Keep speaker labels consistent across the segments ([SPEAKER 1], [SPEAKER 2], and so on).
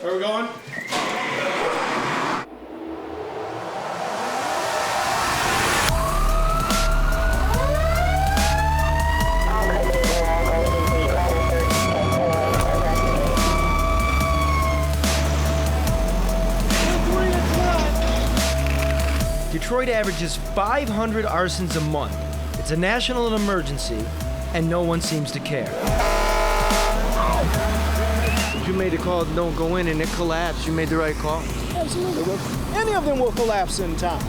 [SPEAKER 1] Where are we going?
[SPEAKER 2] Detroit averages 500 arsons a month. It's a national emergency, and no one seems to care. You made a call, don't go in, and it collapsed. You made the right call?
[SPEAKER 3] Absolutely. Well, any of them will collapse in time.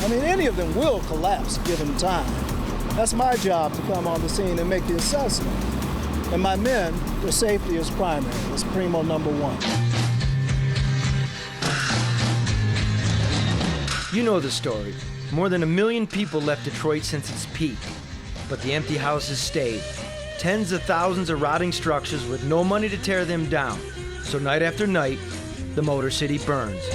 [SPEAKER 3] I mean, any of them will collapse given time. That's my job to come on the scene and make the assessment. And my men, their safety is primary. It's primo number one.
[SPEAKER 2] You know the story. More than 1 million people left Detroit since its peak, but the empty houses stayed. Tens of thousands of rotting structures with no money to tear them down. So night after night, the Motor City burns.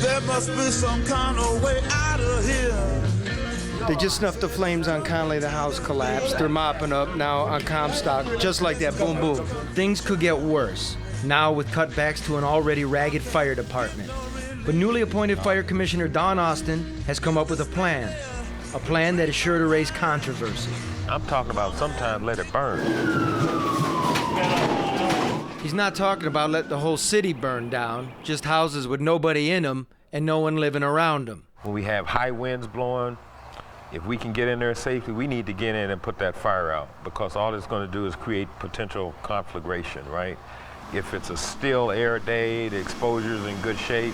[SPEAKER 4] There must be some kind of way out of here.
[SPEAKER 2] They just snuffed the flames on Conley, the house collapsed. They're mopping up now on Comstock, just like that, boom, boom. Things could get worse, now with cutbacks to an already ragged fire department. But newly appointed Fire Commissioner Don Austin has come up with a plan that is sure to raise controversy.
[SPEAKER 5] I'm talking about sometimes let it burn.
[SPEAKER 2] He's not talking about let the whole city burn down, just houses with nobody in them and no one living around them.
[SPEAKER 5] When we have high winds blowing, if we can get in there safely, we need to get in and put that fire out, because all it's going to do is create potential conflagration, right? If it's a still air day, the exposure's in good shape,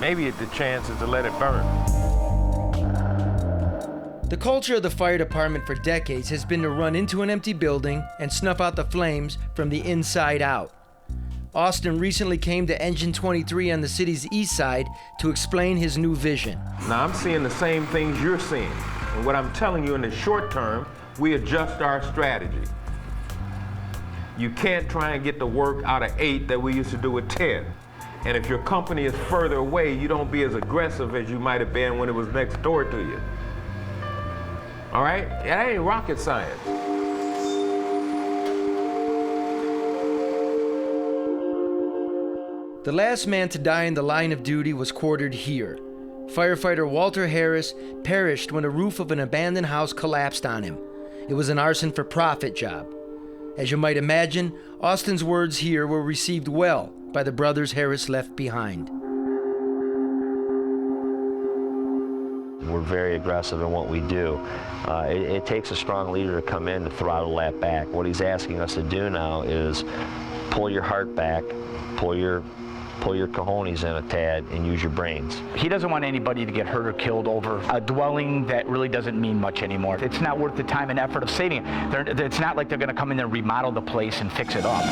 [SPEAKER 5] maybe the chance is to let it burn.
[SPEAKER 2] The culture of the fire department for decades has been to run into an empty building and snuff out the flames from the inside out. Austin recently came to Engine 23 on the city's east side to explain his new vision.
[SPEAKER 5] Now I'm seeing the same things you're seeing. And what I'm telling you, in the short term, we adjust our strategy. You can't try and get the work out of 8 that we used to do with 10. And if your company is further away, you don't be as aggressive as you might have been when it was next door to you. All right? That ain't rocket science.
[SPEAKER 2] The last man to die in the line of duty was quartered here. Firefighter Walter Harris perished when the roof of an abandoned house collapsed on him. It was an arson for profit job. As you might imagine, Austin's words here were received well by the brothers Harris left behind.
[SPEAKER 6] We're very aggressive in what we do. It takes a strong leader to come in to throttle that back. What he's asking us to do now is pull your heart back, pull your cojones in a tad, and use your brains.
[SPEAKER 7] He doesn't want anybody to get hurt or killed over a dwelling that really doesn't mean much anymore. It's not worth the time and effort of saving it. It's not like they're going to come in and remodel the place and fix it up.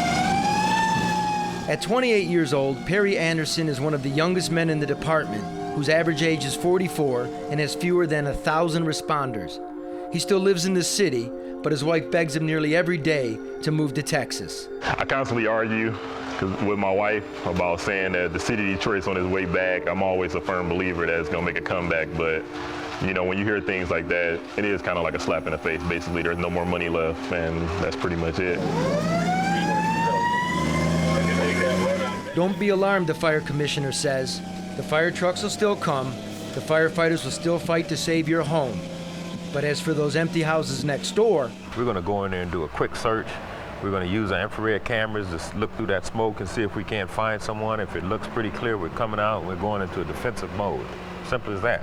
[SPEAKER 2] At 28 years old, Perry Anderson is one of the youngest men in the department, whose average age is 44 and has fewer than 1,000 responders. He still lives in the city, but his wife begs him nearly every day to move to Texas.
[SPEAKER 8] I constantly argue with my wife about saying that the city of Detroit's on its way back. I'm always a firm believer that it's gonna make a comeback, but you know, when you hear things like that, it is kind of like a slap in the face. Basically, there's no more money left, and that's pretty much it.
[SPEAKER 2] Don't be alarmed, the fire commissioner says. The fire trucks will still come. The firefighters will still fight to save your home. But as for those empty houses next door,
[SPEAKER 5] we're going to go in there and do a quick search. We're going to use our infrared cameras to look through that smoke and see if we can't find someone. If it looks pretty clear, we're coming out and we're going into a defensive mode. Simple as that.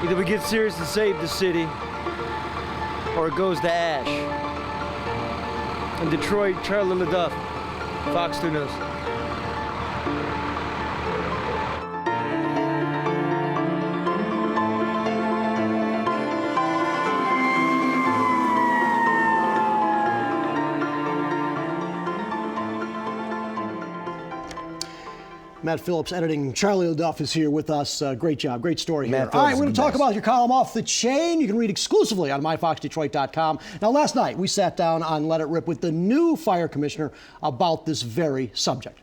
[SPEAKER 2] either we get serious and save the city, or it goes to ash. In Detroit, Charlie LaDuff, Fox 2 News.
[SPEAKER 9] Matt Phillips editing. Charlie LaDuff is here with us. Great job. Great story here.
[SPEAKER 2] Matt
[SPEAKER 9] All right,
[SPEAKER 2] Phillips
[SPEAKER 9] we're going to talk about your column Off the Chain. You can read exclusively on myfoxdetroit.com. Now, last night, we sat down on Let It Rip with the new fire commissioner about this very subject.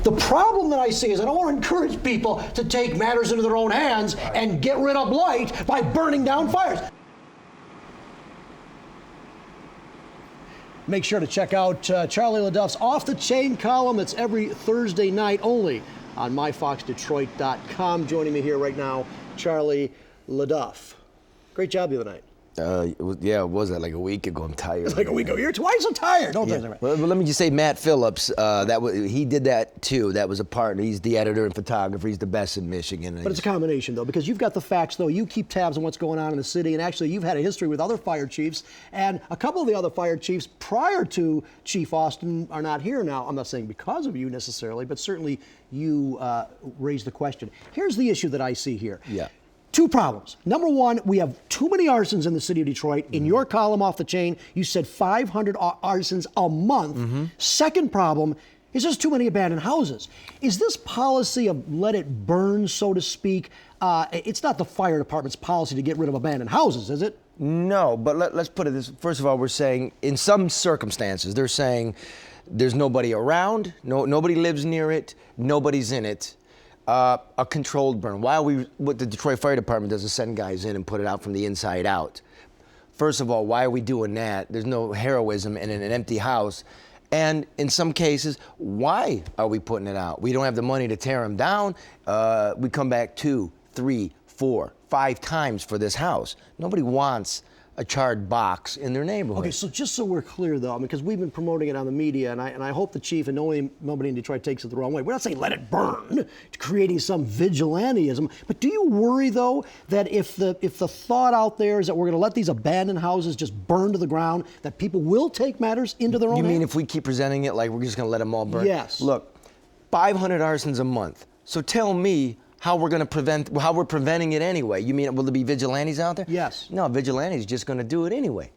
[SPEAKER 9] The problem that I see is I don't want to encourage people to take matters into their own hands and get rid of blight by burning down fires. Make sure to check out Charlie LaDuff's Off the Chain column. It's every Thursday night only on myfoxdetroit.com. Joining me here right now, Charlie LaDuff. Great job the other night.
[SPEAKER 1] It was like a week ago. I'm tired.
[SPEAKER 9] It's like a week ago. You're twice so tired. Don't think
[SPEAKER 1] Well, let me just say, Matt Phillips, he did that too. That was a partner. He's the editor and photographer. He's the best in Michigan.
[SPEAKER 9] But it's a combination, though, because you've got the facts, though. You keep tabs on what's going on in the city, and actually you've had a history with other fire chiefs, and a couple of the other fire chiefs prior to Chief Austin are not here now. I'm not saying because of you necessarily, but certainly you raised the question. Here's the issue that I see here.
[SPEAKER 1] Yeah.
[SPEAKER 9] Two problems. Number one, we have too many arsons in the city of Detroit. In your column Off the Chain, you said 500 arsons a month. Second problem is there's too many abandoned houses. Is this policy of let it burn, so to speak, it's not the fire department's policy to get rid of abandoned houses, is it?
[SPEAKER 1] No, but let's put it this. First of all, we're saying in some circumstances, they're saying there's nobody around, nobody lives near it, nobody's in it. A controlled burn. What the Detroit Fire Department does is send guys in and put it out from the inside out. First of all, why are we doing that? There's no heroism in an empty house. And in some cases, why are we putting it out? We don't have the money to tear them down. We come back 2, 3, 4, 5 times for this house. Nobody wants a charred box in their neighborhood.
[SPEAKER 9] Okay, so just so we're clear, though, because we've been promoting it on the media, and I hope the chief and nobody in Detroit takes it the wrong way. We're not saying let it burn, creating some vigilantism. But do you worry, though, that if the thought out there is that we're going to let these abandoned houses just burn to the ground, that people will take matters into their own hands?
[SPEAKER 1] You mean if we keep presenting it like we're just going to let them all burn?
[SPEAKER 9] Yes.
[SPEAKER 1] Look, 500 arsons a month. So tell me how we're preventing it anyway. You mean, will there be vigilantes out there?
[SPEAKER 9] Yes.
[SPEAKER 1] No, vigilantes just going to do it anyway.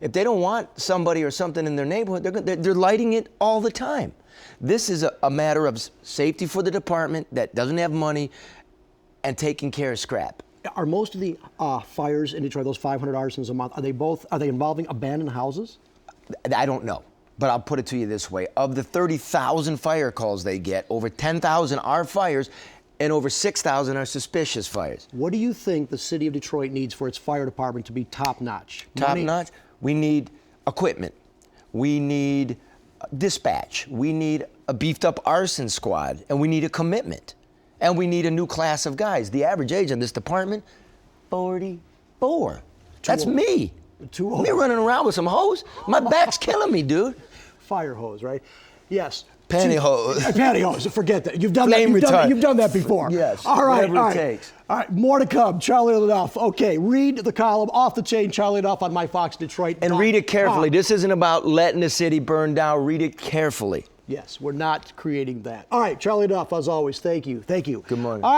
[SPEAKER 1] If they don't want somebody or something in their neighborhood, they're lighting it all the time. This is a matter of safety for the department that doesn't have money and taking care of scrap.
[SPEAKER 9] Are most of the fires in Detroit, those 500 arsons a month, are they involving abandoned houses?
[SPEAKER 1] I don't know. But I'll put it to you this way. Of the 30,000 fire calls they get, over 10,000 are fires, and over 6,000 are suspicious fires.
[SPEAKER 9] What do you think the city of Detroit needs for its fire department to be top-notch?
[SPEAKER 1] Top-notch? We need equipment. We need dispatch. We need a beefed-up Arson Squad. And we need a commitment. And we need a new class of guys. The average age in this department, 44. That's me.
[SPEAKER 9] Too old.
[SPEAKER 1] Me running around with some hose? My back's killing me, dude.
[SPEAKER 9] Fire hose, right? Yes.
[SPEAKER 1] Pantyhose.
[SPEAKER 9] Pantyhose. Forget that. You've done
[SPEAKER 1] Flame
[SPEAKER 9] that. You've done that before.
[SPEAKER 1] Yes.
[SPEAKER 9] All right.
[SPEAKER 1] Whatever it takes.
[SPEAKER 9] All right. More to come. Charlie LaDuff. Okay. Read the column Off the Chain. Charlie LaDuff on myfoxdetroit.com.
[SPEAKER 1] And read it carefully. This isn't about letting the city burn down. Read it carefully.
[SPEAKER 9] Yes. We're not creating that. All right. Charlie LaDuff, as always. Thank you. Thank you.
[SPEAKER 1] Good morning.
[SPEAKER 9] All right.